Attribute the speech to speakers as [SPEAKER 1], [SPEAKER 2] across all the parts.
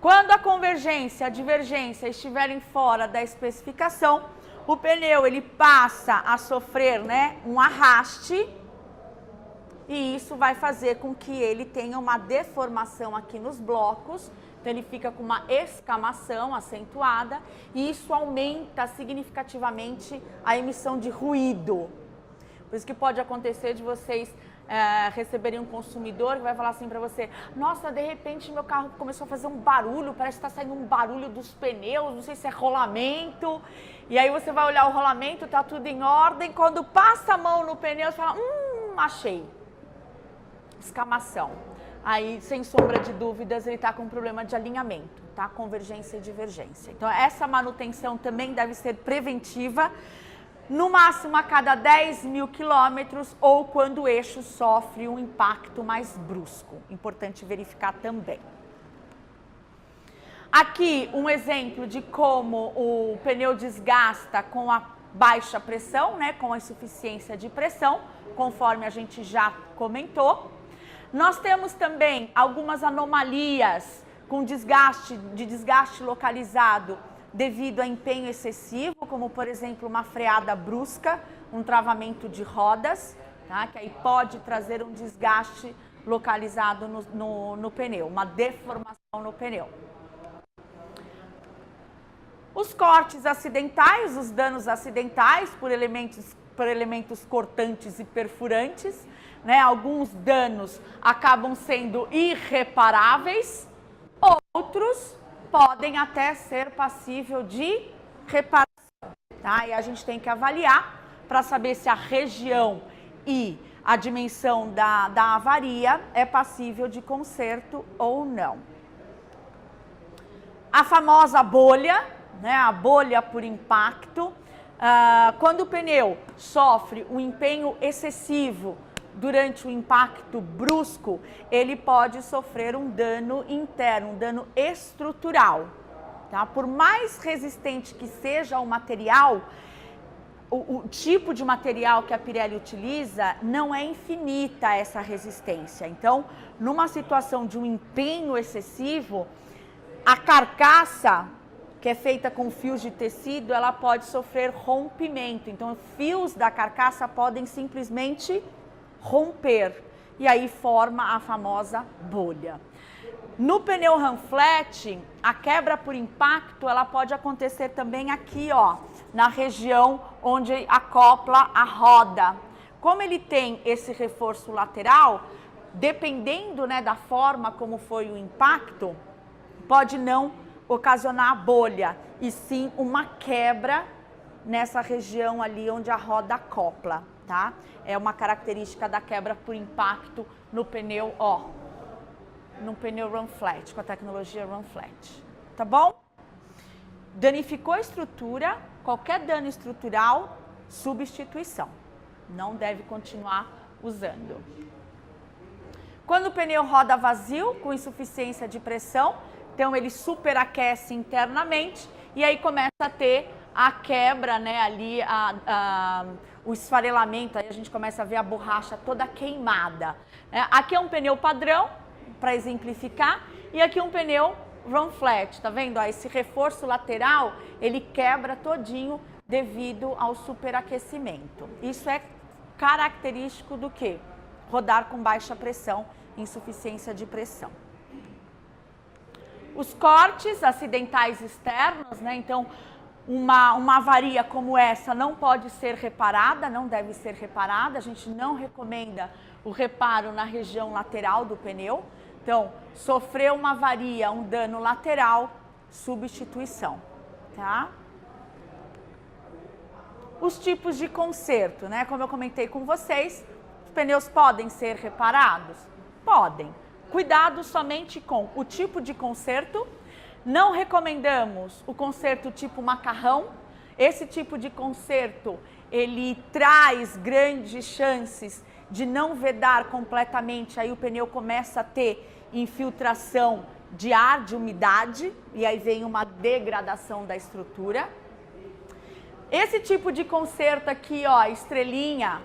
[SPEAKER 1] Quando a convergência e a divergência estiverem fora da especificação, o pneu ele passa a sofrer, né, um arraste, e isso vai fazer com que ele tenha uma deformação aqui nos blocos. Então ele fica com uma escamação acentuada e isso aumenta significativamente a emissão de ruído. Por isso que pode acontecer de vocês receberem um consumidor que vai falar assim para você: nossa, de repente meu carro começou a fazer um barulho, parece que está saindo um barulho dos pneus, não sei se é rolamento. E aí você vai olhar o rolamento, tá tudo em ordem, quando passa a mão no pneu, você fala: achei. Escamação. Aí, sem sombra de dúvidas, ele está com um problema de alinhamento, tá? Convergência e divergência. Então, essa manutenção também deve ser preventiva, no máximo a cada 10.000 quilômetros ou quando o eixo sofre um impacto mais brusco. Importante verificar também. Aqui, um exemplo de como o pneu desgasta com a baixa pressão, né? Com a insuficiência de pressão, conforme a gente já comentou. Nós temos também algumas anomalias com desgaste localizado devido a empenho excessivo, como por exemplo uma freada brusca, um travamento de rodas, tá? Que aí pode trazer um desgaste localizado no pneu, uma deformação no pneu. Os cortes acidentais, os danos acidentais por elementos cortantes e perfurantes, né? Alguns danos acabam sendo irreparáveis, outros podem até ser passível de reparação, tá? E a gente tem que avaliar para saber se a região e a dimensão da avaria é passível de conserto ou não. A famosa bolha, né? A bolha por impacto, quando o pneu sofre um empenho excessivo durante o impacto brusco, ele pode sofrer um dano interno, um dano estrutural, tá? Por mais resistente que seja o material, o tipo de material que a Pirelli utiliza não é infinita essa resistência. Então, numa situação de um empenho excessivo, a carcaça, que é feita com fios de tecido, ela pode sofrer rompimento. Então, fios da carcaça podem simplesmente romper, e aí forma a famosa bolha. No pneu run flat, a quebra por impacto, ela pode acontecer também aqui, ó, na região onde acopla a roda. Como ele tem esse reforço lateral, dependendo, né, da forma como foi o impacto, pode não ocasionar a bolha, e sim uma quebra nessa região ali onde a roda acopla, tá? É uma característica da quebra por impacto no pneu, ó, no pneu run flat, com a tecnologia run flat, tá bom? Danificou a estrutura, qualquer dano estrutural, substituição, não deve continuar usando. Quando o pneu roda vazio, com insuficiência de pressão, então ele superaquece internamente e aí começa a ter a quebra, né, ali, o esfarelamento, aí a gente começa a ver a borracha toda queimada. Aqui é um pneu padrão, para exemplificar, e aqui um pneu run flat, tá vendo? Ó, esse reforço lateral, ele quebra todinho devido ao superaquecimento. Isso é característico do quê? Rodar com baixa pressão, insuficiência de pressão. Os cortes acidentais externos, né? Então, uma avaria como essa não pode ser reparada, não deve ser reparada. A gente não recomenda o reparo na região lateral do pneu. Então, sofreu uma avaria, um dano lateral, substituição, tá? Os tipos de conserto, né? Como eu comentei com vocês, os pneus podem ser reparados? Podem. Cuidado somente com o tipo de conserto. Não recomendamos o conserto tipo macarrão. Esse tipo de conserto, ele traz grandes chances de não vedar completamente, aí o pneu começa a ter infiltração de ar, de umidade, e aí vem uma degradação da estrutura. Esse tipo de conserto aqui, ó, estrelinha,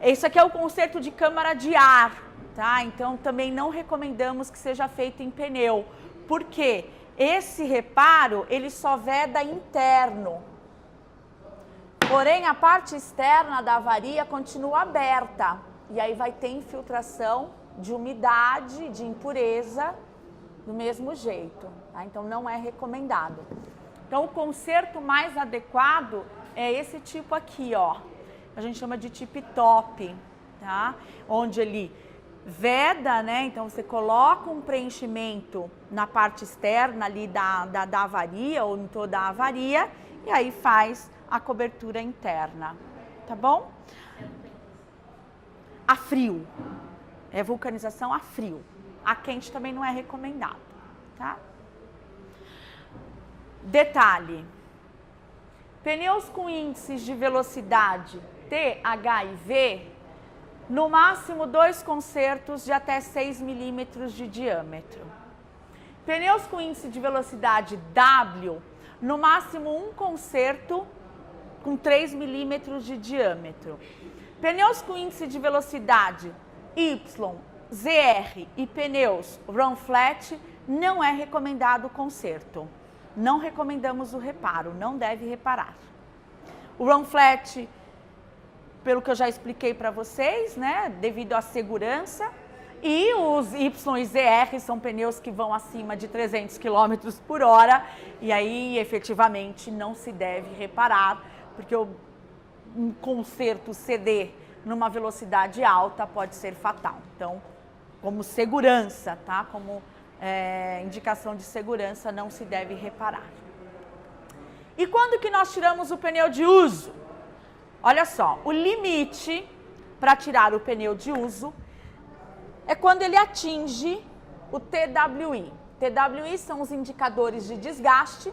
[SPEAKER 1] esse aqui é o conserto de câmara de ar, tá? Então também não recomendamos que seja feito em pneu. Porque esse reparo, ele só veda interno. Porém, a parte externa da avaria continua aberta. E aí vai ter infiltração de umidade, de impureza, do mesmo jeito. Tá? Então, não é recomendado. Então, o conserto mais adequado é esse tipo aqui, ó. A gente chama de tip-top, tá? Onde ele veda, né? Então, você coloca um preenchimento na parte externa ali da avaria ou em toda a avaria e aí faz a cobertura interna, tá bom? A frio. É vulcanização a frio. A quente também não é recomendado, tá? Detalhe. Pneus com índices de velocidade T, H e V, no máximo 2 concertos de até 6 milímetros de diâmetro. Pneus com índice de velocidade W, no máximo 1 concerto com 3 milímetros de diâmetro. Pneus com índice de velocidade Y, ZR e pneus run flat, não é recomendado o conserto. Não recomendamos o reparo, não deve reparar. O run flat, pelo que eu já expliquei para vocês, né, devido à segurança, e os Y e ZR são pneus que vão acima de 300 km por hora, e aí efetivamente não se deve reparar, porque um conserto CD numa velocidade alta pode ser fatal. Então, como segurança, tá? Como indicação de segurança, não se deve reparar. E quando que nós tiramos o pneu de uso? Olha só, o limite para tirar o pneu de uso é quando ele atinge o TWI. TWI são os indicadores de desgaste,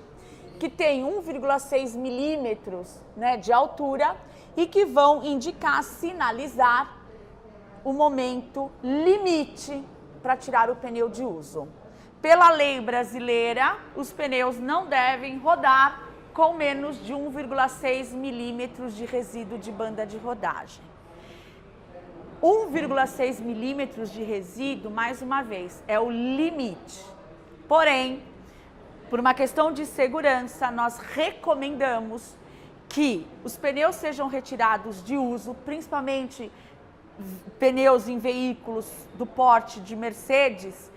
[SPEAKER 1] que tem 1,6 milímetros, né, de altura e que vão indicar, sinalizar o momento limite para tirar o pneu de uso. Pela lei brasileira, os pneus não devem rodar com menos de 1,6 milímetros de resíduo de banda de rodagem. 1,6 milímetros de resíduo, mais uma vez, é o limite. Porém, por uma questão de segurança, nós recomendamos que os pneus sejam retirados de uso, principalmente pneus em veículos do porte de Mercedes,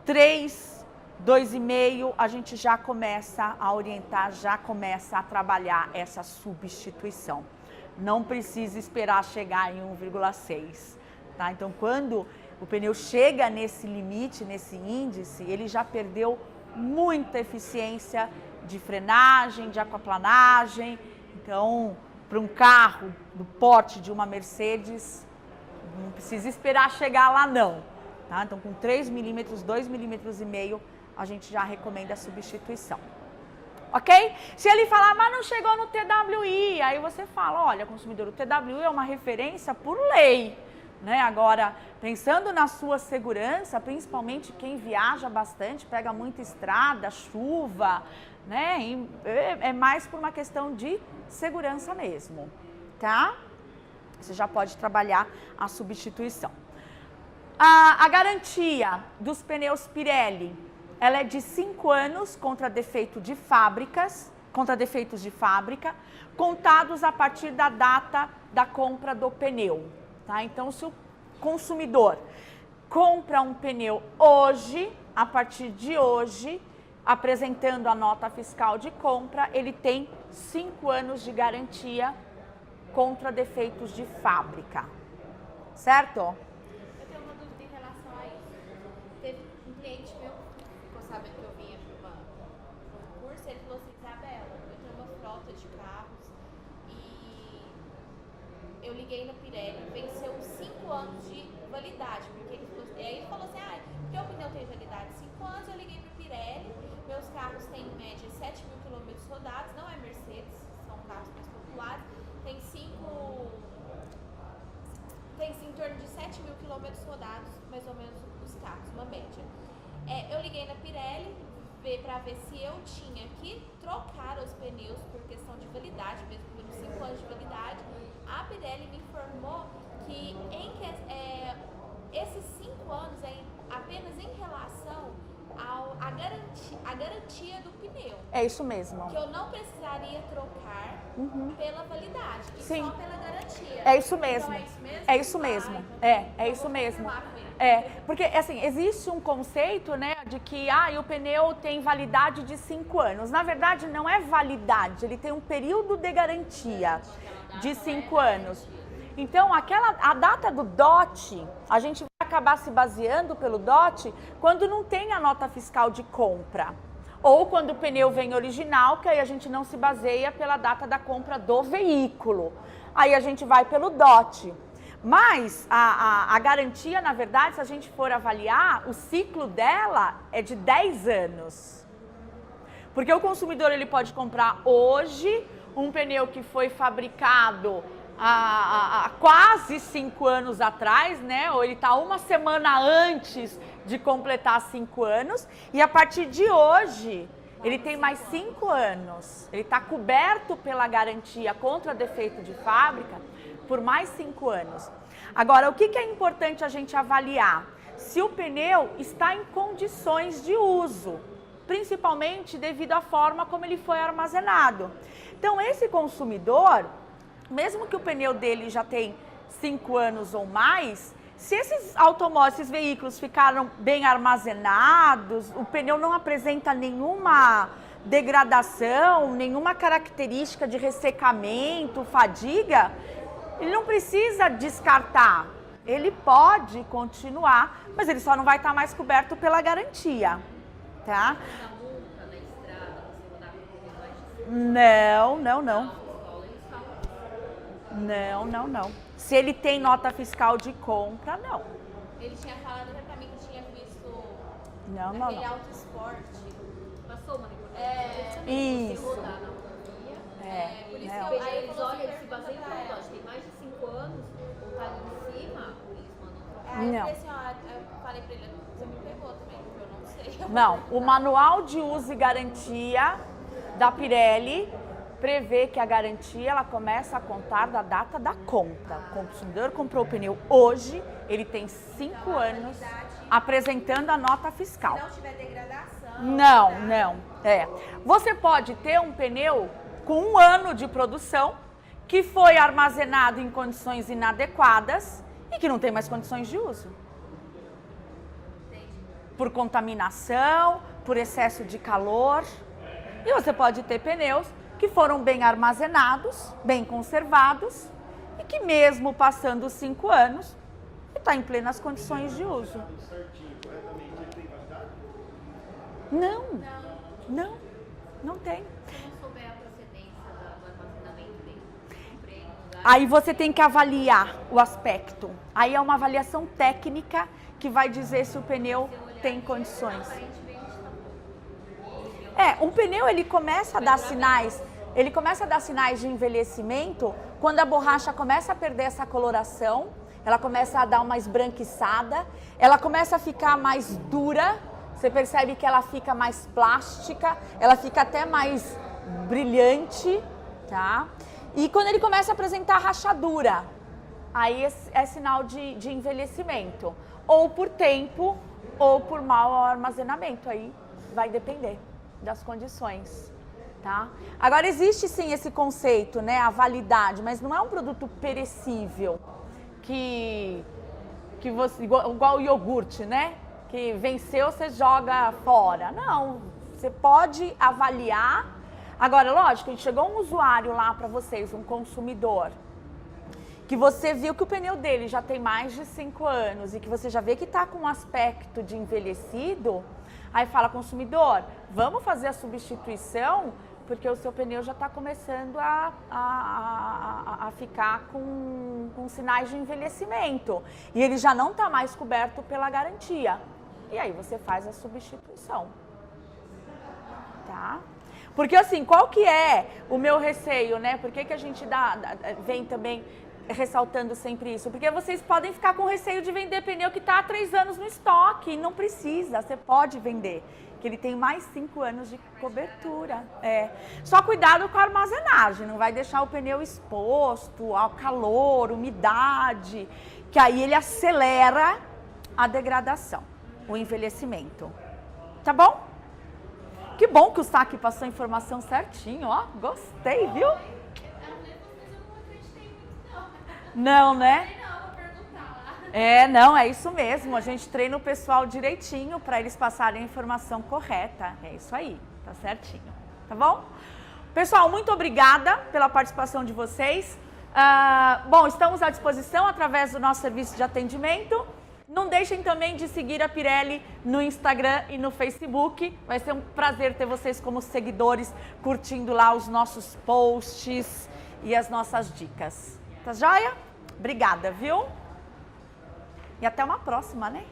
[SPEAKER 1] 3, 2,5, a gente já começa a orientar, já começa a trabalhar essa substituição. Não precisa esperar chegar em 1,6, tá? Então, quando o pneu chega nesse limite, nesse índice, ele já perdeu muita eficiência de frenagem, de aquaplanagem. Então, para um carro do porte de uma Mercedes, não precisa esperar chegar lá não, tá? Então, com 3 milímetros, 2,5 milímetros, a gente já recomenda a substituição. Ok? Se ele falar, mas não chegou no TWI, aí você fala, olha, consumidor, o TWI é uma referência por lei, né? Agora, pensando na sua segurança, principalmente quem viaja bastante, pega muita estrada, chuva, né? E é mais por uma questão de segurança mesmo, tá? Você já pode trabalhar a substituição. A garantia dos pneus Pirelli, ela é de 5 anos contra defeitos de fábrica, contados a partir da data da compra do pneu, tá? Então, se o consumidor compra um pneu hoje, a partir de hoje, apresentando a nota fiscal de compra, ele tem 5 anos de garantia contra defeitos de fábrica, certo?
[SPEAKER 2] Eu tenho uma dúvida em relação a isso. Teve um cliente meu que ficou sabendo que eu vinha para um curso, ele falou assim, Isabela, eu tenho uma frota de carros e eu liguei na Pirelli, venceu 5 anos de validade, porque ele falou, aí ele falou assim, porque o pneu tem validade de 5 anos, eu liguei para Pirelli, meus carros têm em média 7 mil quilômetros rodados, não é Mercedes, são carros mais populares, tem em torno de 7 mil quilômetros rodados, mais ou menos os carros, uma média. Eu liguei na Pirelli para ver se eu tinha que trocar os pneus por questão de validade, mesmo por 5 anos de validade. A Pirelli me informou que esses 5 anos é apenas em relação à garantia existe a garantia do pneu.
[SPEAKER 1] É isso mesmo.
[SPEAKER 2] Que eu não precisaria trocar pela validade, e
[SPEAKER 1] Sim.
[SPEAKER 2] só pela garantia.
[SPEAKER 1] É isso mesmo.
[SPEAKER 2] Então é isso mesmo?
[SPEAKER 1] É isso mesmo. É isso mesmo. Porque assim, existe um conceito, né, de que o pneu tem validade de 5 anos. Na verdade, não é validade, ele tem um período de garantia de 5 anos. Então, a data do DOT, a gente vai acabar se baseando pelo DOT quando não tem a nota fiscal de compra. Ou quando o pneu vem original, que aí a gente não se baseia pela data da compra do veículo. Aí a gente vai pelo DOT. Mas a garantia, na verdade, se a gente for avaliar, o ciclo dela é de 10 anos. Porque o consumidor ele pode comprar hoje um pneu que foi fabricado há quase 5 anos atrás, né? Ou ele está uma semana antes de completar 5 anos. E a partir de hoje, ele tem mais 5 anos. Ele está coberto pela garantia contra defeito de fábrica por mais 5 anos. Agora, o que é importante a gente avaliar? Se o pneu está em condições de uso, principalmente devido à forma como ele foi armazenado. Então, esse consumidor, mesmo que o pneu dele já tem 5 anos ou mais, se esses automóveis, esses veículos ficaram bem armazenados, o pneu não apresenta nenhuma degradação, nenhuma característica de ressecamento, fadiga, ele não precisa descartar. Ele pode continuar, mas ele só não vai estar mais coberto pela garantia, tá? Não. Não. Se ele tem nota fiscal de compra, não.
[SPEAKER 2] Ele tinha falado até pra mim que tinha visto
[SPEAKER 1] Não.
[SPEAKER 2] Auto Sport.
[SPEAKER 3] Passou uma reportagem.
[SPEAKER 1] Isso.
[SPEAKER 3] Rodar na rodovia.
[SPEAKER 2] Por isso
[SPEAKER 1] não.
[SPEAKER 2] que
[SPEAKER 3] Aí eles
[SPEAKER 2] falou
[SPEAKER 3] olham,
[SPEAKER 2] assim,
[SPEAKER 3] eles se baseiam
[SPEAKER 2] pergunta
[SPEAKER 3] em
[SPEAKER 2] pra
[SPEAKER 3] relógio. Tem mais de 5 anos, ou tá ali em cima, eles mandam trocar.
[SPEAKER 2] Aí eu
[SPEAKER 1] Não.
[SPEAKER 2] falei assim, eu falei pra ele, você me pegou também, porque eu não sei.
[SPEAKER 1] Não, o manual de uso e garantia da Pirelli prevê que a garantia ela começa a contar da data da compra. O consumidor comprou o pneu hoje, ele tem 5 anos apresentando a nota fiscal.
[SPEAKER 2] Se não tiver degradação.
[SPEAKER 1] Não. Você pode ter um pneu com 1 ano de produção que foi armazenado em condições inadequadas e que não tem mais condições de uso. Por contaminação, por excesso de calor. E você pode ter pneus que foram bem armazenados, bem conservados e que mesmo passando os 5 anos, está em plenas condições de uso. Não tem.
[SPEAKER 3] Se não souber a procedência do armazenamento dele, comprei no lugar.
[SPEAKER 1] Aí você tem que avaliar o aspecto. Aí é uma avaliação técnica que vai dizer se o pneu tem condições. O pneu ele começa a dar sinais de envelhecimento quando a borracha começa a perder essa coloração, ela começa a dar uma esbranquiçada, ela começa a ficar mais dura, você percebe que ela fica mais plástica, ela fica até mais brilhante, tá? E quando ele começa a apresentar rachadura, aí é sinal de envelhecimento, ou por tempo, ou por mau armazenamento, aí vai depender das condições, tá? Agora existe sim esse conceito, né, a validade, mas não é um produto perecível que você igual o iogurte, né? Que venceu, você joga fora. Não, você pode avaliar. Agora, lógico, chegou um usuário lá para vocês, um consumidor, que você viu que o pneu dele já tem mais de 5 anos e que você já vê que está com um aspecto de envelhecido, aí fala, consumidor, vamos fazer a substituição, porque o seu pneu já está começando a ficar com sinais de envelhecimento. E ele já não está mais coberto pela garantia. E aí você faz a substituição. Tá? Porque assim, qual que é o meu receio, né? Por que a gente vem também ressaltando sempre isso? Porque vocês podem ficar com receio de vender pneu que está há 3 anos no estoque. E não precisa, você pode vender. Que ele tem mais 5 anos de cobertura. Só cuidado com a armazenagem, não vai deixar o pneu exposto ao calor, umidade, que aí ele acelera a degradação, o envelhecimento. Tá bom? Que bom que o Saque passou a informação certinho, ó. Gostei, viu?
[SPEAKER 2] Eu lembro, mas eu não acreditei muito,
[SPEAKER 1] Não,
[SPEAKER 2] não.
[SPEAKER 1] né?
[SPEAKER 2] Não, vou perguntar lá.
[SPEAKER 1] É, não, é isso mesmo. A gente treina o pessoal direitinho para eles passarem a informação correta. É isso aí, tá certinho. Tá bom? Pessoal, muito obrigada pela participação de vocês. Bom, estamos à disposição através do nosso serviço de atendimento. Não deixem também de seguir a Pirelli no Instagram e no Facebook. Vai ser um prazer ter vocês como seguidores, curtindo lá os nossos posts e as nossas dicas. Tá joia? Obrigada, viu? E até uma próxima, né?